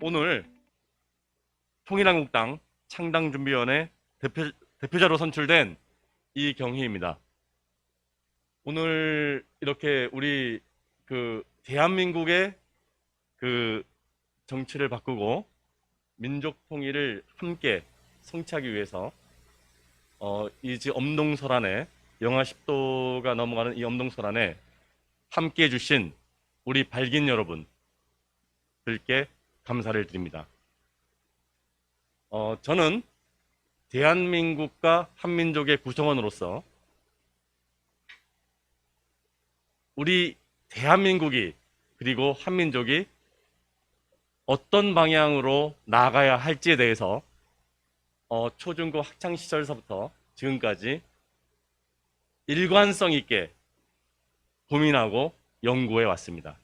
오늘 통일한국당 창당준비위원회 대표자로 선출된 이경희입니다. 오늘 이렇게 우리 대한민국의 정치를 바꾸고 민족 통일을 함께 성취하기 위해서 이제 엄동설안에 영하 10도가 넘어가는 이 엄동설안에 함께 해주신 우리 발긴 여러분들께 감사를 드립니다. 저는 대한민국과 한민족의 구성원으로서 우리 대한민국이 그리고 한민족이 어떤 방향으로 나아가야 할지에 대해서 초중고 학창시절서부터 지금까지 일관성 있게 고민하고 연구해 왔습니다.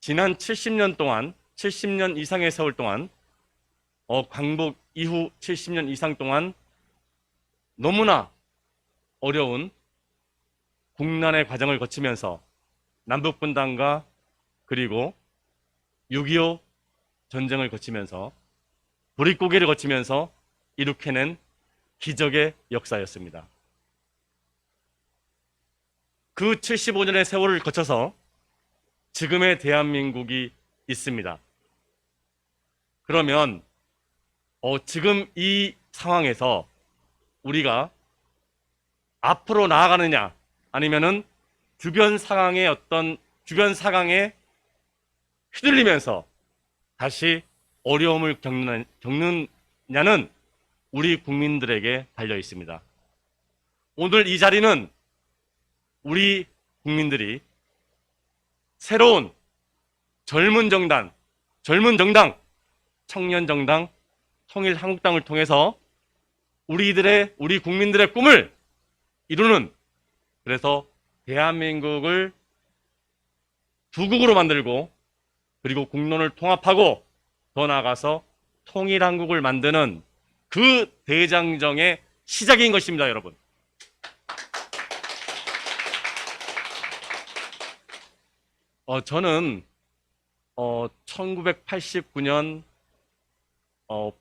지난 70년 동안 70년 이상의 세월 동안 광복 이후 70년 이상 동안 너무나 어려운 국난의 과정을 거치면서 남북분단과 그리고 6.25 전쟁을 거치면서 불입고기를 거치면서 이룩해낸 기적의 역사였습니다. 그 75년의 세월을 거쳐서 지금의 대한민국이 있습니다. 그러면 지금 이 상황에서 우리가 앞으로 나아가느냐 아니면은 주변 상황에 휘둘리면서 다시 어려움을 겪느냐는 우리 국민들에게 달려 있습니다. 오늘 이 자리는 우리 국민들이 새로운 젊은 정당, 청년정당, 통일한국당을 통해서 우리 국민들의 꿈을 이루는, 그래서 대한민국을 두 국으로 만들고 그리고 국론을 통합하고 더 나아가서 통일한국을 만드는 그 대장정의 시작인 것입니다, 여러분. 저는 1989년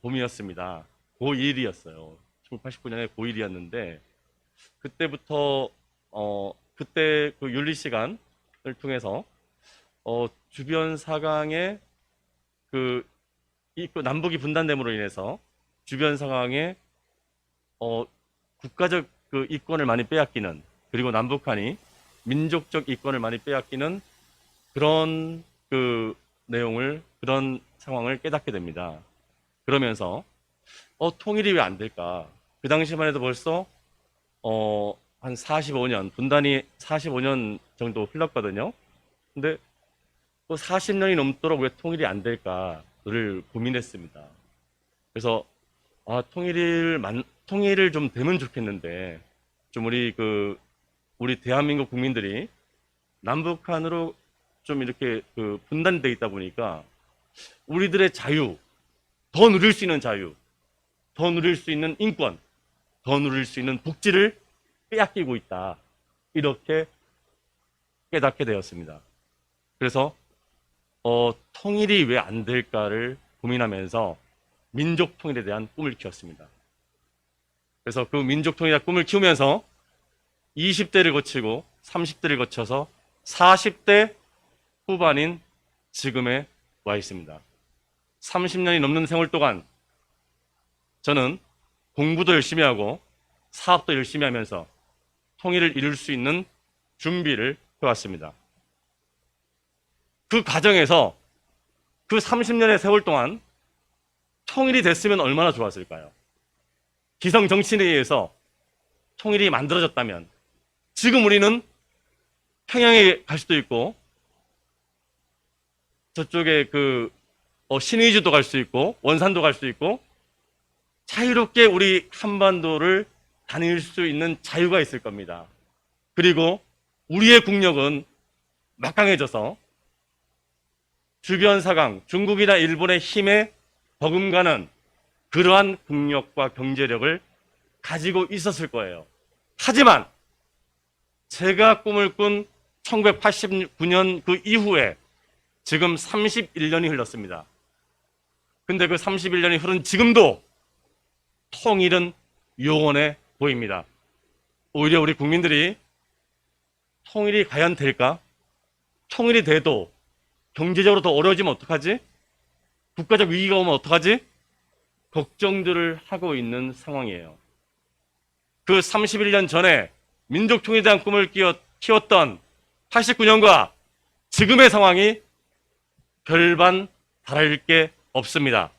봄이었습니다. 고1이었어요. 1989년에 고1이었는데 그때부터 그때 그 윤리 시간을 통해서 주변 사강의 남북이 분단됨으로 인해서 주변 상황에 국가적 이권을 많이 빼앗기는, 그리고 남북한이 민족적 이권을 많이 빼앗기는 그런 내용을, 그런 상황을 깨닫게 됩니다. 그러면서 통일이 왜 안 될까? 그 당시만 해도 벌써 한 45년, 분단이 45년 정도 흘렀거든요. 근데 또 40년이 넘도록 왜 통일이 안 될까를 고민했습니다. 그래서 통일을 좀 되면 좋겠는데, 좀 우리 대한민국 국민들이 남북한으로 좀 이렇게 분단되어 있다 보니까 우리들의 자유, 더 누릴 수 있는 자유, 더 누릴 수 있는 인권, 더 누릴 수 있는 복지를 빼앗기고 있다, 이렇게 깨닫게 되었습니다. 그래서 통일이 왜 안 될까를 고민하면서 민족 통일에 대한 꿈을 키웠습니다. 그래서 그 민족 통일의 꿈을 키우면서 20대를 거치고 30대를 거쳐서 40대 후반인 지금에 와 있습니다. 30년이 넘는 세월 동안 저는 공부도 열심히 하고 사업도 열심히 하면서 통일을 이룰 수 있는 준비를 해왔습니다. 그 과정에서 그 30년의 세월 동안 통일이 됐으면 얼마나 좋았을까요? 기성 정치인에 의해서 통일이 만들어졌다면 지금 우리는 평양에 갈 수도 있고 저쪽에 신의주도 갈 수 있고 원산도 갈 수 있고 자유롭게 우리 한반도를 다닐 수 있는 자유가 있을 겁니다. 그리고 우리의 국력은 막강해져서 주변 사강, 중국이나 일본의 힘에 버금가는 그러한 국력과 경제력을 가지고 있었을 거예요. 하지만 제가 꿈을 꾼 1989년 그 이후에 지금 31년이 흘렀습니다. 근데 그 31년이 흐른 지금도 통일은 요원해 보입니다. 오히려 우리 국민들이 통일이 과연 될까? 통일이 돼도 경제적으로 더 어려워지면 어떡하지? 국가적 위기가 오면 어떡하지? 걱정들을 하고 있는 상황이에요. 그 31년 전에 민족 통일에 대한 꿈을 키웠던 89년과 지금의 상황이 별반 다를 게 없습니다.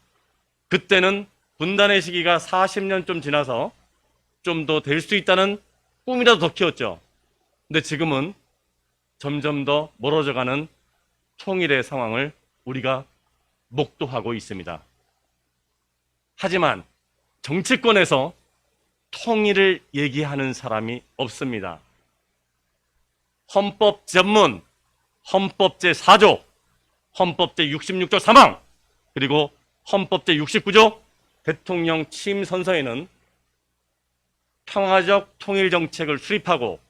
그때는 분단의 시기가 40년 좀 지나서 좀 더 될 수 있다는 꿈이라도 더 키웠죠. 근데 지금은 점점 더 멀어져가는 통일의 상황을 우리가 목도하고 있습니다. 하지만 정치권에서 통일을 얘기하는 사람이 없습니다. 헌법 전문, 헌법 제4조, 헌법 제66조 3항, 그리고 헌법 제69조 대통령 취임 선서에는 평화적 통일 정책을 수립하고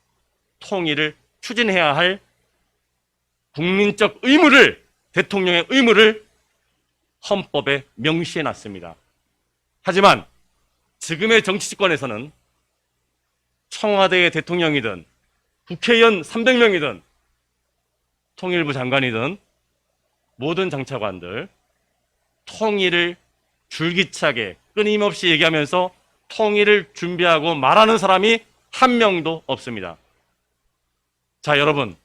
통일을 추진해야 할 국민적 의무를, 대통령의 의무를 헌법에 명시해 놨습니다. 하지만 지금의 정치권에서는 청와대의 대통령이든 국회의원 300명이든 통일부 장관이든 모든 장차관들 통일을 줄기차게 끊임없이 얘기하면서 통일을 준비하고 말하는 사람이 한 명도 없습니다. 자, 여러분,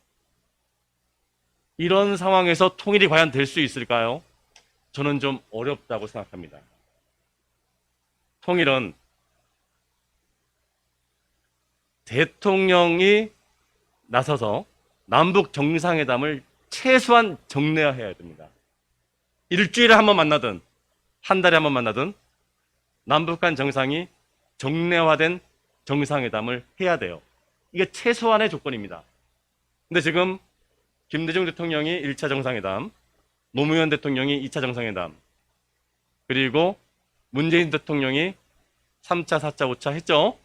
이런 상황에서 통일이 과연 될 수 있을까요? 저는 좀 어렵다고 생각합니다. 통일은 대통령이 나서서 남북 정상회담을 최소한 정례화해야 됩니다. 일주일에 한 번 만나든 한 달에 한 번 만나든 남북 간 정상이 정례화된 정상회담을 해야 돼요. 이게 최소한의 조건입니다. 근데 지금 김대중 대통령이 1차 정상회담, 노무현 대통령이 2차 정상회담, 그리고 문재인 대통령이 3차, 4차, 5차 했죠.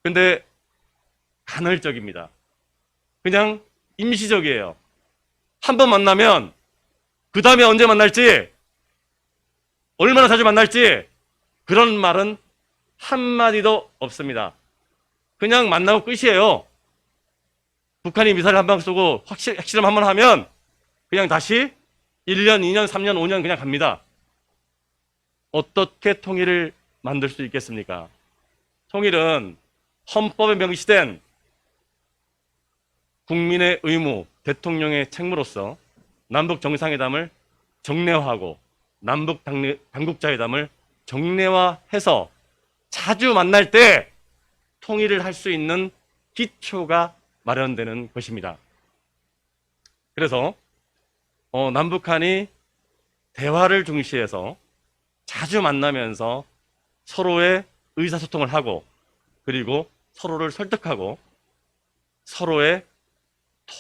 근데 간헐적입니다. 그냥 임시적이에요. 한 번 만나면 그 다음에 언제 만날지, 얼마나 자주 만날지 그런 말은 한마디도 없습니다. 그냥 만나고 끝이에요. 북한이 미사일 한 방 쏘고 핵실험 한 번 하면 그냥 다시 1년, 2년, 3년, 5년 그냥 갑니다. 어떻게 통일을 만들 수 있겠습니까? 통일은 헌법에 명시된 국민의 의무, 대통령의 책무로서 남북 정상회담을 정례화하고 남북 당국자회담을 정례화해서 자주 만날 때 통일을 할 수 있는 기초가 마련되는 것입니다. 그래서 남북한이 대화를 중시해서 자주 만나면서 서로의 의사소통을 하고 그리고 서로를 설득하고 서로의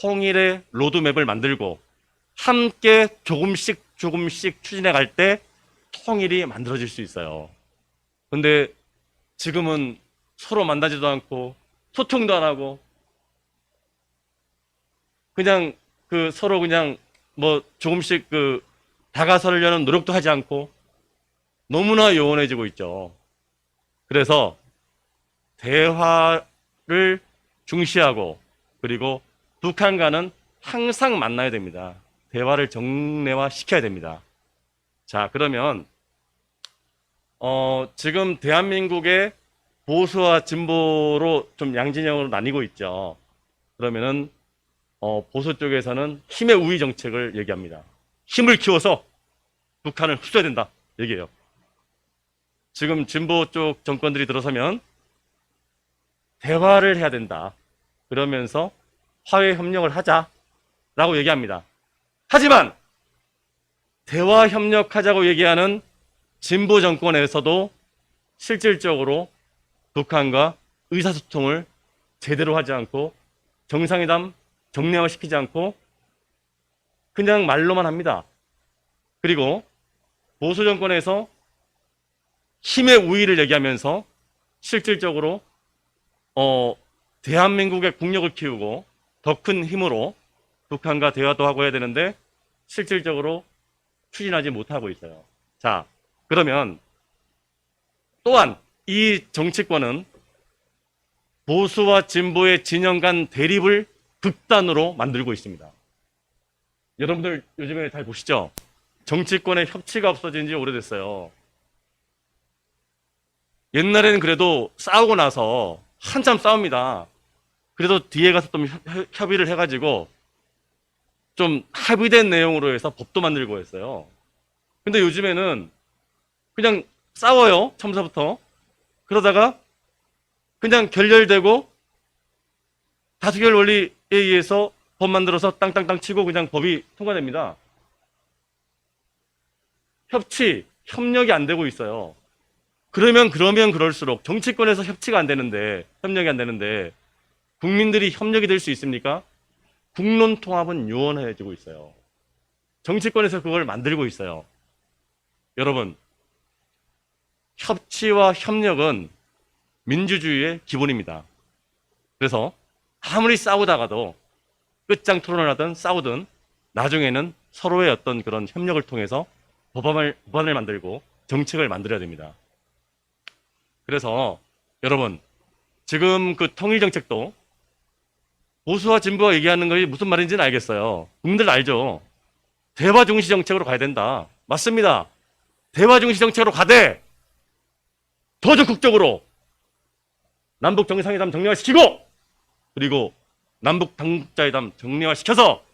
통일의 로드맵을 만들고 함께 조금씩 추진해 갈 때 통일이 만들어질 수 있어요. 근데 지금은 서로 만나지도 않고 소통도 안 하고 그냥 서로 그냥 뭐 조금씩 다가서려는 노력도 하지 않고 너무나 요원해지고 있죠. 그래서 대화를 중시하고 그리고 북한과는 항상 만나야 됩니다. 대화를 정례화 시켜야 됩니다. 자, 그러면 지금 대한민국의 보수와 진보로 좀 양진영으로 나뉘고 있죠. 그러면은 보수 쪽에서는 힘의 우위 정책을 얘기합니다. 힘을 키워서 북한을 흡수해야 된다 얘기해요. 지금 진보 쪽 정권들이 들어서면 대화를 해야 된다. 그러면서 화해 협력을 하자라고 얘기합니다. 하지만 대화 협력하자고 얘기하는 진보 정권에서도 실질적으로 북한과 의사소통을 제대로 하지 않고 정상회담 정례화시키지 않고 그냥 말로만 합니다. 그리고 보수 정권에서 힘의 우위를 얘기하면서 실질적으로 대한민국의 국력을 키우고 더 큰 힘으로 북한과 대화도 하고 해야 되는데 실질적으로 추진하지 못하고 있어요. 자, 그러면 또한 이 정치권은 보수와 진보의 진영 간 대립을 극단으로 만들고 있습니다. 여러분들 요즘에 잘 보시죠? 정치권의 협치가 없어진 지 오래됐어요. 옛날에는 그래도 싸우고 나서 한참 싸웁니다. 그래도 뒤에 가서 좀 협의를 해가지고 좀 합의된 내용으로 해서 법도 만들고 했어요. 근데 요즘에는 그냥 싸워요. 처음부터. 그러다가 그냥 결렬되고 다수결 원리에 의해서 법 만들어서 땅땅땅 치고 그냥 법이 통과됩니다. 협치, 협력이 안 되고 있어요. 그러면 그럴수록 정치권에서 협치가 안 되는데, 협력이 안 되는데 국민들이 협력이 될 수 있습니까? 국론 통합은 요원해지고 있어요. 정치권에서 그걸 만들고 있어요. 여러분, 협치와 협력은 민주주의의 기본입니다. 그래서 아무리 싸우다가도 끝장 토론을 하든 싸우든 나중에는 서로의 어떤 그런 협력을 통해서 법안을 만들고 정책을 만들어야 됩니다. 그래서 여러분, 지금 그 통일정책도 보수와 진보가 얘기하는 것이 무슨 말인지는 알겠어요. 국민들 알죠? 대화 중시 정책으로 가야 된다. 맞습니다. 대화 중시 정책으로 가되 더 적극적으로 남북 정상회담 정례화시키고 그리고 남북 당국자회담 정례화시켜서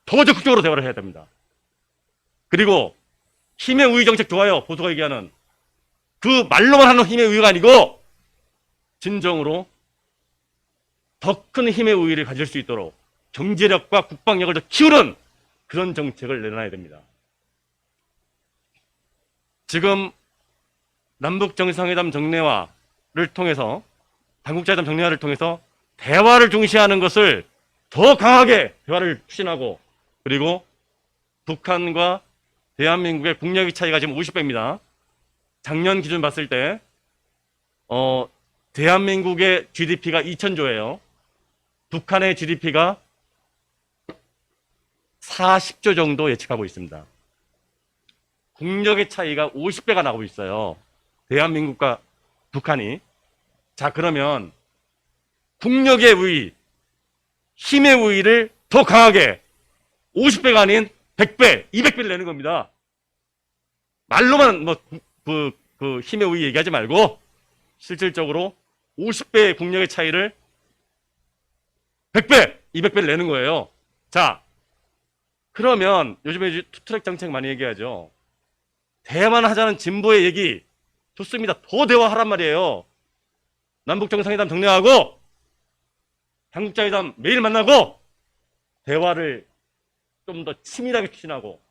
더 적극적으로 대화를 해야 됩니다. 그리고 힘의 우위 정책 좋아요. 보수가 얘기하는 그 말로만 하는 힘의 우위가 아니고 진정으로 더 큰 힘의 우위를 가질 수 있도록 경제력과 국방력을 더 키우는 그런 정책을 내놔야 됩니다. 지금 남북 정상회담 정례화를 통해서 당국자회담 정례화를 통해서 대화를 중시하는 것을 더 강하게 대화를 추진하고 그리고 북한과 대한민국의 국력의 차이가 지금 50배입니다. 작년 기준 봤을 때 대한민국의 GDP가 2,000조예요. 북한의 GDP가 40조 정도 예측하고 있습니다. 국력의 차이가 50배가 나고 있어요. 대한민국과 북한이. 자, 그러면 국력의 우위, 힘의 우위를 더 강하게 50배가 아닌 100배, 200배를 내는 겁니다. 말로만 그 힘의 우위 얘기하지 말고 실질적으로 50배의 국력의 차이를 100배, 200배를 내는 거예요. 자, 그러면 요즘에 투트랙 정책 많이 얘기하죠. 대화만 하자는 진보의 얘기 좋습니다. 더 대화하란 말이에요. 남북 정상회담 정례하고 당국자회담 매일 만나고 대화를 좀 더 치밀하게 추진하고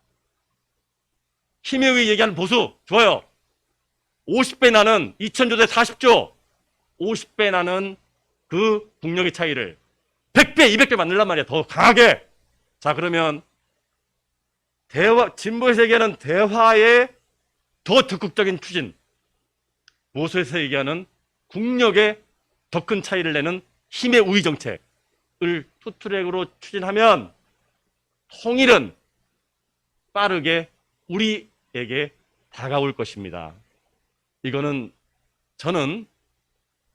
힘의 우위 얘기하는 보수 좋아요. 50배 나는 2,000조 대 40조 50배 나는 그 국력의 차이를 100배, 200배 만들란 말이야. 더 강하게. 자, 그러면 진보에서 얘기하는 대화의 더 적극적인 추진, 보수에서 얘기하는 국력의 더 큰 차이를 내는 힘의 우위 정책을 투트랙으로 추진하면 통일은 빠르게 우리에게 다가올 것입니다. 이거는 저는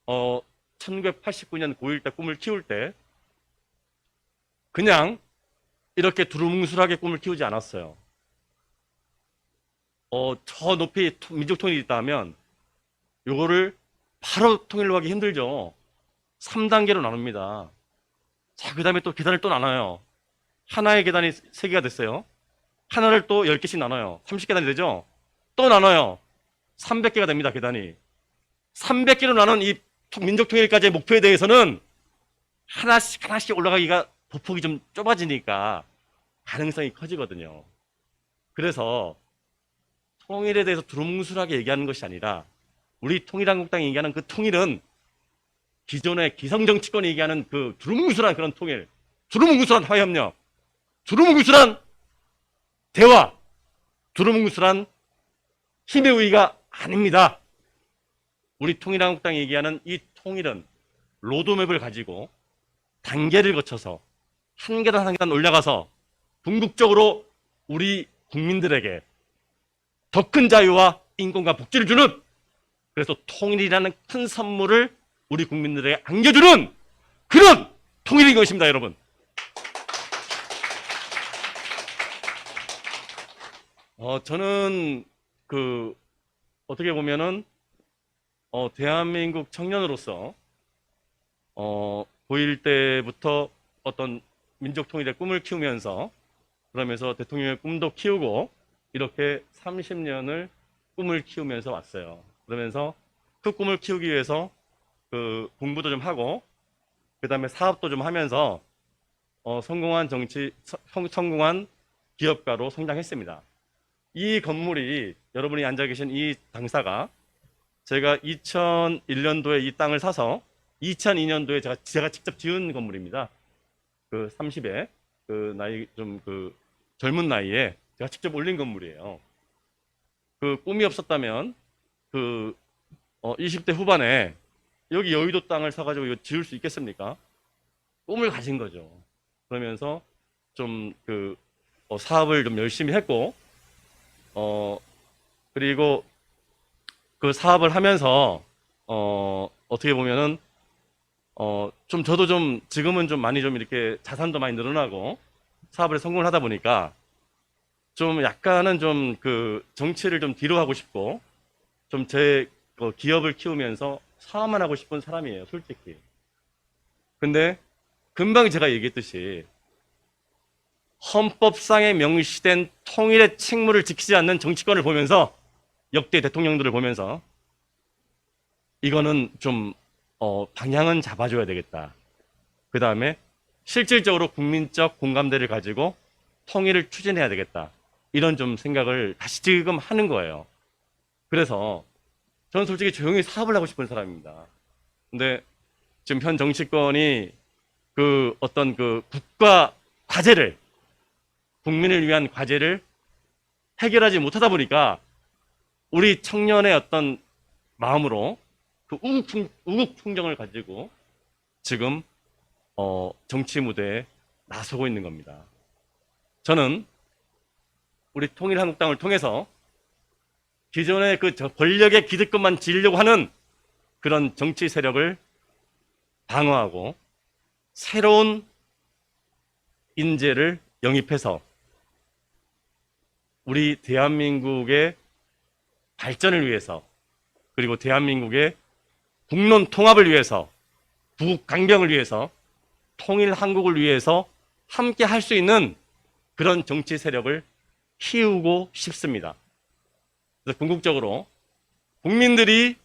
1989년 고1 때 꿈을 키울 때 그냥 이렇게 두루뭉술하게 꿈을 키우지 않았어요. 저 높이 민족 통일이 있다면 요거를 바로 통일로 하기 힘들죠. 3단계로 나눕니다. 자, 그 다음에 또 계단을 또 나눠요. 하나의 계단이 3개가 됐어요. 하나를 또 10개씩 나눠요. 30계단이 되죠? 또 나눠요. 300개가 됩니다, 계단이. 300개로 나눈 이 민족 통일까지의 목표에 대해서는 하나씩 올라가기가 보폭이 좀 좁아지니까 가능성이 커지거든요. 그래서 통일에 대해서 두루뭉술하게 얘기하는 것이 아니라 우리 통일한국당이 얘기하는 그 통일은 기존의 기성정치권이 얘기하는 그 두루뭉술한 그런 통일, 두루뭉술한 화해협력, 두루뭉술한 대화, 두루뭉술한 힘의 우위가 아닙니다. 우리 통일한국당이 얘기하는 이 통일은 로드맵을 가지고 단계를 거쳐서 한 계단 한 계단 올라가서 궁극적으로 우리 국민들에게 더 큰 자유와 인권과 복지를 주는, 그래서 통일이라는 큰 선물을 우리 국민들에게 안겨주는 그런 통일인 것입니다, 여러분. 저는 어떻게 보면은 대한민국 청년으로서 고1 때부터 어떤 민족 통일의 꿈을 키우면서, 그러면서 대통령의 꿈도 키우고, 이렇게 30년을 꿈을 키우면서 왔어요. 그러면서 그 꿈을 키우기 위해서 공부도 좀 하고, 그 다음에 사업도 좀 하면서 성공한 성공한 기업가로 성장했습니다. 이 건물이, 여러분이 앉아 계신 이 당사가, 제가 2001년도에 이 땅을 사서 2002년도에 제가 직접 지은 건물입니다. 30에 나이 좀 젊은 나이에 제가 직접 올린 건물이에요. 꿈이 없었다면 20대 후반에 여기 여의도 땅을 사가지고 이거 지을 수 있겠습니까? 꿈을 가진 거죠. 그러면서 좀 사업을 좀 열심히 했고, 그리고 그 사업을 하면서 어떻게 보면은 좀 저도 좀 지금은 좀 많이 좀 이렇게 자산도 많이 늘어나고 사업을 성공을 하다 보니까 좀 약간은 좀 정치를 좀 뒤로 하고 싶고, 좀 제 기업을 키우면서 사업만 하고 싶은 사람이에요, 솔직히. 근데 금방 제가 얘기했듯이 헌법상에 명시된 통일의 책무를 지키지 않는 정치권을 보면서, 역대 대통령들을 보면서, 이거는 좀 방향은 잡아줘야 되겠다. 그 다음에 실질적으로 국민적 공감대를 가지고 통일을 추진해야 되겠다. 이런 좀 생각을 다시 지금 하는 거예요. 그래서 저는 솔직히 조용히 사업을 하고 싶은 사람입니다. 근데 지금 현 정치권이 어떤 국가 과제를, 국민을 위한 과제를 해결하지 못하다 보니까 우리 청년의 어떤 마음으로 우국 풍정을 가지고 지금 정치 무대에 나서고 있는 겁니다. 저는 우리 통일한국당을 통해서 기존의 권력의 기득권만 지으려고 하는 그런 정치 세력을 방어하고 새로운 인재를 영입해서 우리 대한민국의 발전을 위해서, 그리고 대한민국의 국론 통합을 위해서, 부국 강병을 위해서, 통일 한국을 위해서 함께 할 수 있는 그런 정치 세력을 키우고 싶습니다. 그래서 궁극적으로 국민들이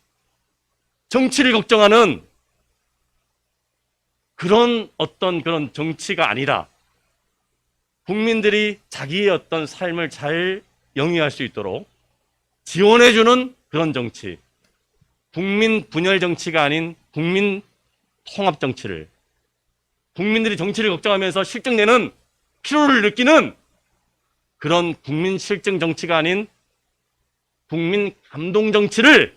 정치를 걱정하는 그런 정치가 아니라, 국민들이 자기의 어떤 삶을 잘 영위할 수 있도록 지원해주는 그런 정치, 국민 분열 정치가 아닌 국민 통합 정치를, 국민들이 정치를 걱정하면서 실증내는 피로를 느끼는 그런 국민 실증 정치가 아닌 국민 감동 정치를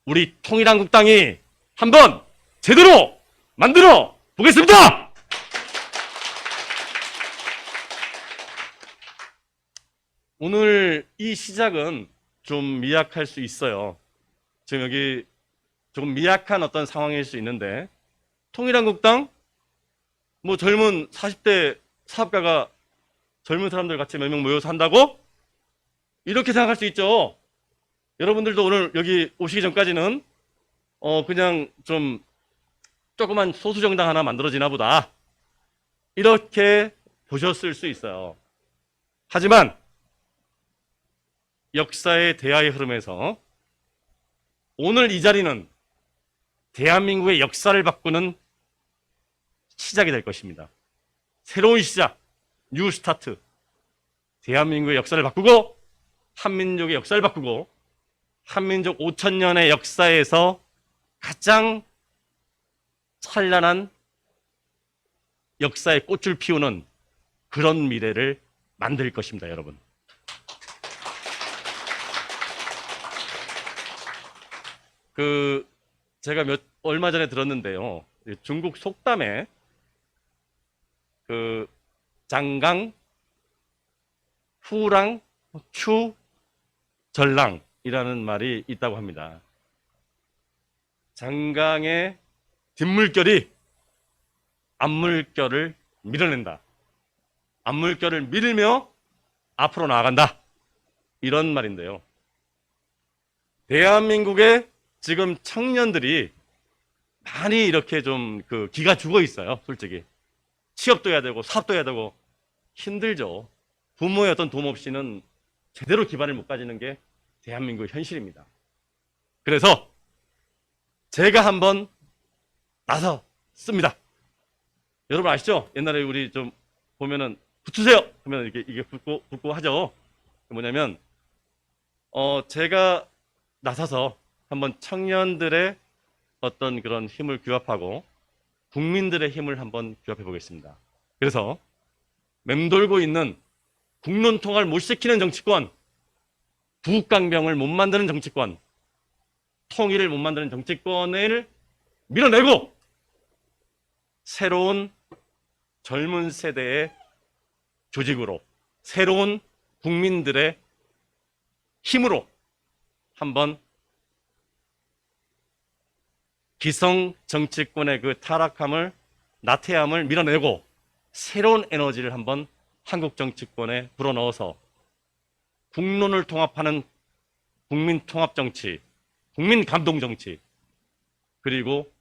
우리 통일한국당이 한번 제대로 만들어 보겠습니다! 오늘 이 시작은 좀 미약할 수 있어요. 지금 여기 조금 미약한 어떤 상황일 수 있는데, 통일한국당, 젊은 40대 사업가가 젊은 사람들 같이 몇 명 모여서 한다고? 이렇게 생각할 수 있죠. 여러분들도 오늘 여기 오시기 전까지는 그냥 좀 조그만 소수정당 하나 만들어지나 보다, 이렇게 보셨을 수 있어요. 하지만 역사의 대화의 흐름에서 오늘 이 자리는 대한민국의 역사를 바꾸는 시작이 될 것입니다. 새로운 시작, 뉴 스타트. 대한민국의 역사를 바꾸고, 한민족의 역사를 바꾸고, 한민족 5,000년의 역사에서 가장 찬란한 역사의 꽃을 피우는 그런 미래를 만들 것입니다, 여러분. 제가 얼마 전에 들었는데요. 중국 속담에 장강, 후랑, 추, 전랑이라는 말이 있다고 합니다. 장강의 뒷물결이 앞물결을 밀어낸다. 앞물결을 밀며 앞으로 나아간다. 이런 말인데요. 대한민국의 지금 청년들이 많이 이렇게 좀 기가 죽어 있어요. 솔직히. 취업도 해야 되고 사업도 해야 되고 힘들죠. 부모의 어떤 도움 없이는 제대로 기반을 못 가지는 게 대한민국 현실입니다. 그래서 제가 한번 나섰습니다. 여러분 아시죠? 옛날에 우리 좀 보면은 붙으세요 하면 이게 붙고 하죠. 뭐냐면 제가 나서서 한번 청년들의 어떤 그런 힘을 규합하고 국민들의 힘을 한번 규합해 보겠습니다. 그래서 맴돌고 있는 국론 통합을 못 시키는 정치권, 부강병을 못 만드는 정치권, 통일을 못 만드는 정치권을 밀어내고 새로운 젊은 세대의 조직으로, 새로운 국민들의 힘으로 한번 기성 정치권의 그 타락함을, 나태함을 밀어내고 새로운 에너지를 한번 한국 정치권에 불어넣어서 국론을 통합하는 국민 통합 정치, 국민 감동 정치, 그리고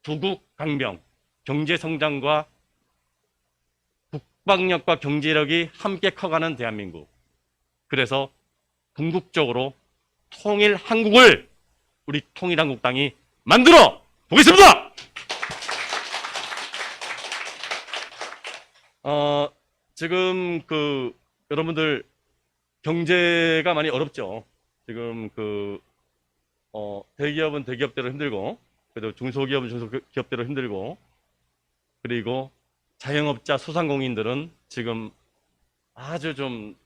부국 강병, 경제 성장과 국방력과 경제력이 함께 커가는 대한민국. 그래서 궁극적으로 통일 한국을 우리 통일한국당이 만들어 보겠습니다. 지금 여러분들 경제가 많이 어렵죠. 지금 대기업은 대기업대로 힘들고, 그래도 중소기업은 중소기업대로 힘들고, 그리고 자영업자 소상공인들은 지금 아주 좀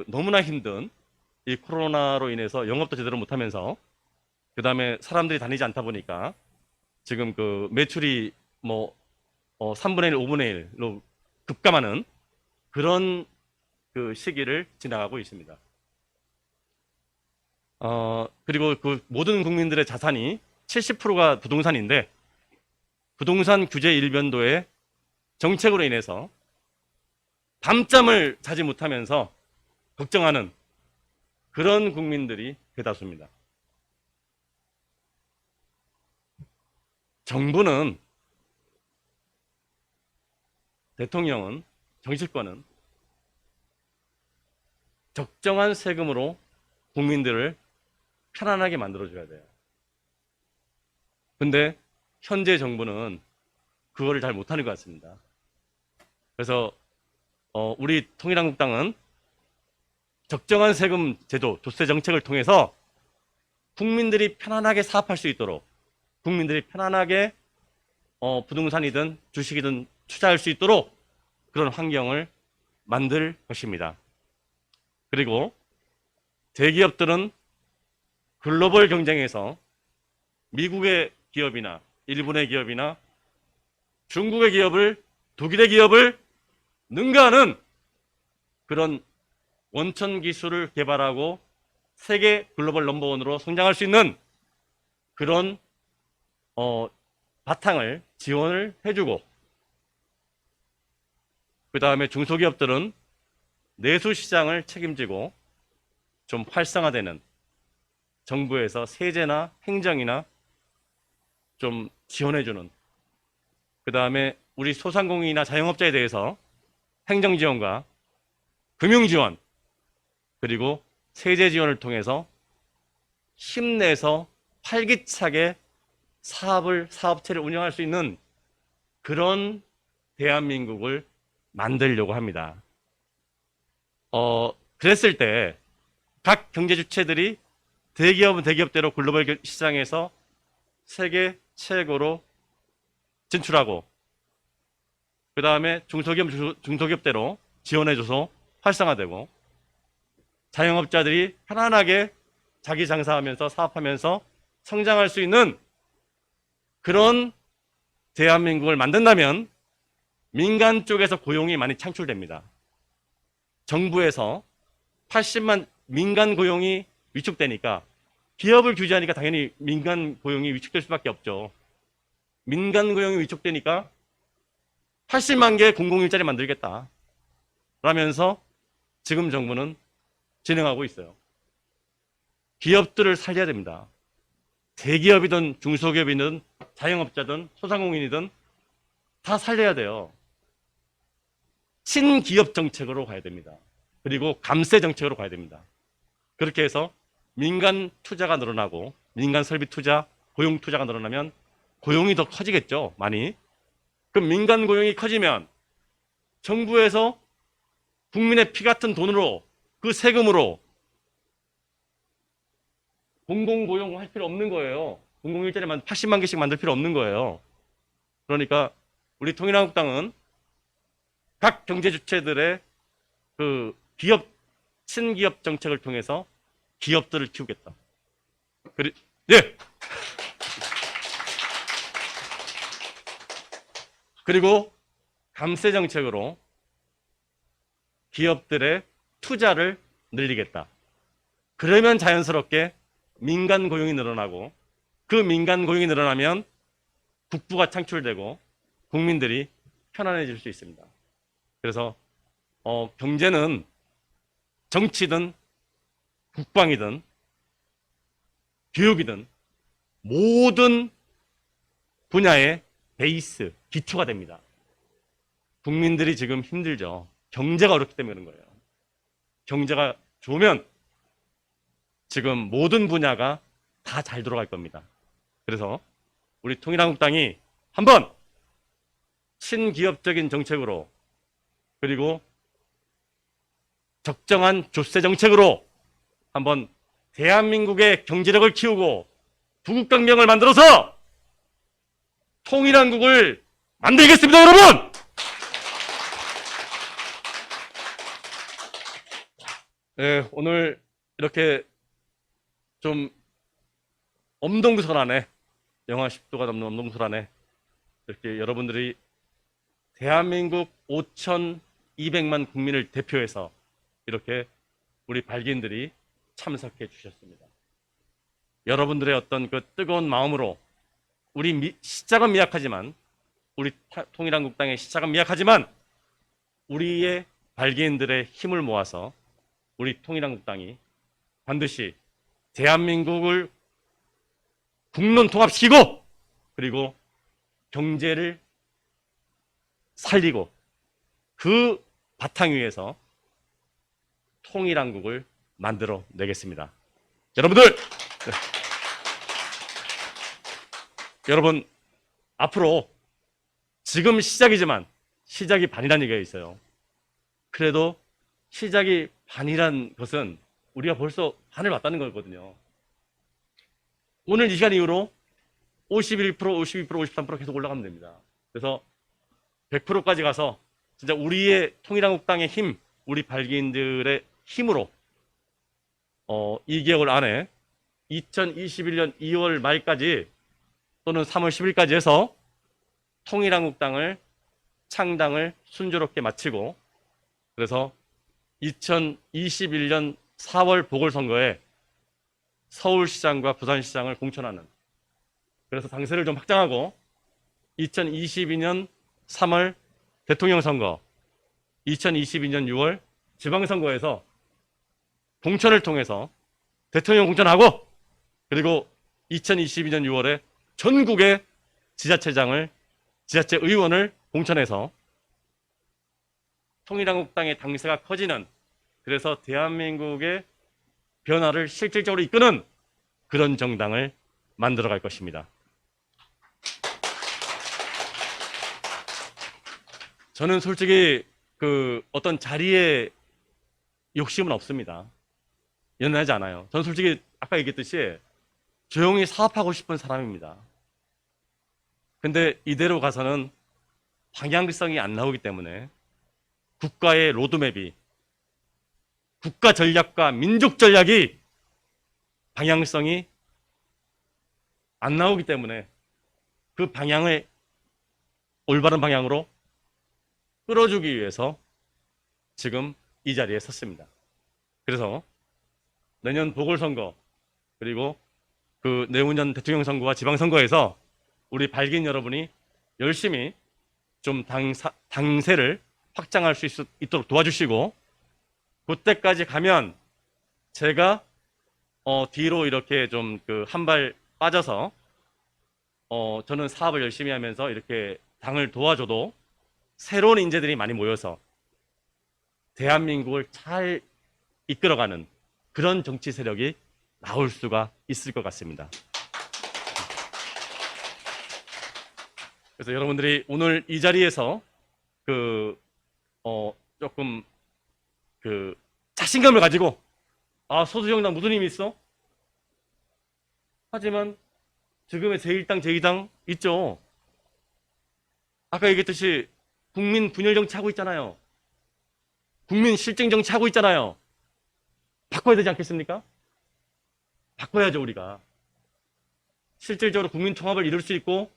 너무나 힘든 이 코로나로 인해서 영업도 제대로 못하면서, 그 다음에 사람들이 다니지 않다 보니까 지금 매출이 3분의 1, 5분의 1로 급감하는 그런 시기를 지나가고 있습니다. 그리고 모든 국민들의 자산이 70%가 부동산인데, 부동산 규제 일변도의 정책으로 인해서 밤잠을 자지 못하면서 걱정하는 그런 국민들이 대다수입니다. 정부는, 대통령은, 정치권은 적정한 세금으로 국민들을 편안하게 만들어줘야 돼요. 근데 현재 정부는 그거를 잘 못하는 것 같습니다. 그래서 우리 통일한국당은 적정한 세금 제도, 조세 정책을 통해서 국민들이 편안하게 사업할 수 있도록, 국민들이 편안하게 부동산이든 주식이든 투자할 수 있도록 그런 환경을 만들 것입니다. 그리고 대기업들은 글로벌 경쟁에서 미국의 기업이나 일본의 기업이나 중국의 기업을, 독일의 기업을 능가하는 그런 원천 기술을 개발하고 세계 글로벌 넘버원으로 성장할 수 있는 그런 바탕을 지원을 해주고, 그 다음에 중소기업들은 내수 시장을 책임지고 좀 활성화되는, 정부에서 세제나 행정이나 좀 지원해주는, 그 다음에 우리 소상공인이나 자영업자에 대해서 행정 지원과 금융 지원, 그리고 세제 지원을 통해서 힘내서 활기차게 사업체를 운영할 수 있는 그런 대한민국을 만들려고 합니다. 그랬을 때 각 경제 주체들이 대기업은 대기업대로 글로벌 시장에서 세계 최고로 진출하고, 그 다음에 중소기업은 중소기업대로 지원해줘서 활성화되고, 자영업자들이 편안하게 자기 장사하면서 사업하면서 성장할 수 있는 그런 대한민국을 만든다면 민간 쪽에서 고용이 많이 창출됩니다. 정부에서 80만 민간 고용이 위축되니까 기업을 규제하니까 당연히 민간 고용이 위축될 수밖에 없죠. 민간 고용이 위축되니까 80만 개의 공공일자리 만들겠다 라면서 지금 정부는 진행하고 있어요. 기업들을 살려야 됩니다. 대기업이든 중소기업이든 자영업자든 소상공인이든 다 살려야 돼요. 친기업 정책으로 가야 됩니다. 그리고 감세 정책으로 가야 됩니다. 그렇게 해서 민간 투자가 늘어나고 민간 설비 투자, 고용 투자가 늘어나면 고용이 더 커지겠죠, 많이. 그럼 민간 고용이 커지면 정부에서 국민의 피 같은 돈으로 그 세금으로 공공고용 할 필요 없는 거예요. 공공일자리만 80만 개씩 만들 필요 없는 거예요. 그러니까 우리 통일한국당은 각 경제 주체들의 그 기업, 친기업 정책을 통해서 기업들을 키우겠다. 예. 그리고 감세 정책으로 기업들의 투자를 늘리겠다. 그러면 자연스럽게 민간 고용이 늘어나고 그 민간 고용이 늘어나면 국부가 창출되고 국민들이 편안해질 수 있습니다. 그래서 경제는 정치든 국방이든 교육이든 모든 분야의 베이스, 기초가 됩니다. 국민들이 지금 힘들죠. 경제가 어렵기 때문에 그런 거예요. 경제가 좋으면 지금 모든 분야가 다 잘 돌아갈 겁니다. 그래서 우리 통일한국당이 한번 친기업적인 정책으로 그리고 적정한 조세 정책으로 한번 대한민국의 경제력을 키우고 부국강병을 만들어서 통일한국을 만들겠습니다, 여러분! 네, 오늘 이렇게 좀 엄동설안에 영하 10도가 넘는 엄동설안에 이렇게 여러분들이 대한민국 5,200만 국민을 대표해서 이렇게 우리 발기인들이 참석해 주셨습니다. 여러분들의 어떤 그 뜨거운 마음으로 우리 시작은 미약하지만 우리 통일한국당의 시작은 미약하지만 우리의 발기인들의 힘을 모아서 우리 통일한국당이 반드시 대한민국을 국론 통합시키고 그리고 경제를 살리고 그 바탕 위에서 통일한국을 만들어 내겠습니다. 여러분들, 여러분 앞으로 지금 시작이지만 시작이 반이라는 얘기가 있어요. 그래도 시작이 반이란 것은 우리가 벌써 반을 왔다는 거거든요. 오늘 이 시간 이후로 51%, 52%, 53% 계속 올라가면 됩니다. 그래서 100%까지 가서 진짜 우리의 통일한국당의 힘, 우리 발기인들의 힘으로 2개월 안에 2021년 2월 말까지 또는 3월 10일까지 해서 통일한국당을 창당을 순조롭게 마치고 그래서 2021년 4월 보궐선거에 서울시장과 부산시장을 공천하는 그래서 당세를 좀 확장하고 2022년 3월 대통령 선거, 2022년 6월 지방선거에서 공천을 통해서 대통령 공천하고 그리고 2022년 6월에 전국의 지자체장을 지자체 의원을 공천해서 통일한국당의 당세가 커지는 그래서 대한민국의 변화를 실질적으로 이끄는 그런 정당을 만들어갈 것입니다. 저는 솔직히 그 어떤 자리에 욕심은 없습니다. 연연하지 않아요. 저는 솔직히 아까 얘기했듯이 조용히 사업하고 싶은 사람입니다. 근데 이대로 가서는 방향성이 안 나오기 때문에 국가의 로드맵이 국가 전략과 민족 전략이 방향성이 안 나오기 때문에 그 방향을 올바른 방향으로 끌어주기 위해서 지금 이 자리에 섰습니다. 그래서 내년 보궐선거 그리고 그 내후년 대통령 선거와 지방선거에서 우리 발기인 여러분이 열심히 좀 당세를 확장할 수 있도록 도와주시고, 그때까지 가면 제가 뒤로 이렇게 좀 그 한 발 빠져서 저는 사업을 열심히 하면서 이렇게 당을 도와줘도 새로운 인재들이 많이 모여서 대한민국을 잘 이끌어가는 그런 정치 세력이 나올 수가 있을 것 같습니다. 그래서 여러분들이 오늘 이 자리에서 조금 자신감을 가지고, 아, 소수정당 무슨 힘이 있어? 하지만 지금의 제1당, 제2당 있죠. 아까 얘기했듯이 국민 분열 정치 하고 있잖아요. 국민 실증 정치 하고 있잖아요. 바꿔야 되지 않겠습니까? 바꿔야죠, 우리가. 실질적으로 국민 통합을 이룰 수 있고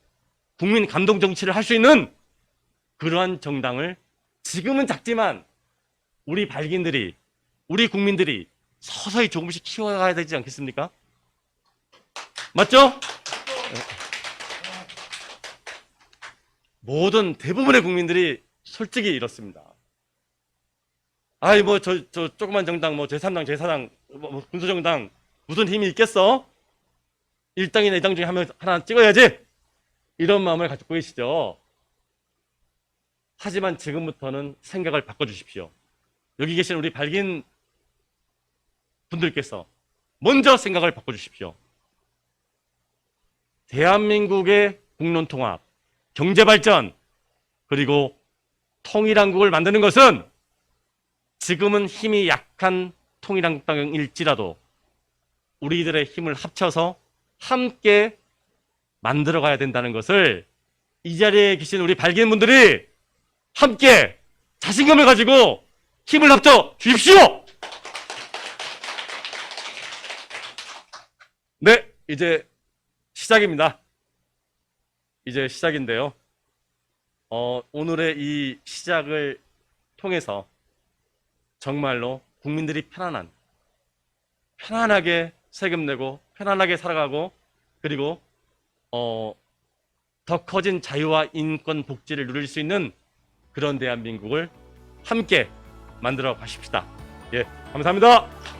국민 감동 정치를 할 수 있는 그러한 정당을 지금은 작지만 우리 발기인들이, 우리 국민들이 서서히 조금씩 키워가야 되지 않겠습니까? 맞죠? 모든 대부분의 국민들이 솔직히 이렇습니다. 아이 저 조그만 정당 제3당 제4당 군소정당 무슨 힘이 있겠어? 1당이나 2당 중에 하나 찍어야지, 이런 마음을 가지고 계시죠. 하지만 지금부터는 생각을 바꿔주십시오. 여기 계신 우리 발기인 분들께서 먼저 생각을 바꿔주십시오. 대한민국의 국론통합, 경제발전, 그리고 통일한국을 만드는 것은 지금은 힘이 약한 통일한국당일지라도 우리들의 힘을 합쳐서 함께 만들어가야 된다는 것을 이 자리에 계신 우리 발기인분들이 함께 자신감을 가지고 힘을 합쳐 주십시오. 네, 이제 시작입니다. 이제 시작인데요. 오늘의 이 시작을 통해서 정말로 국민들이 편안하게 세금 내고 편안하게 살아가고, 그리고 더 커진 자유와 인권 복지를 누릴 수 있는 그런 대한민국을 함께 만들어 가십시다. 예, 감사합니다.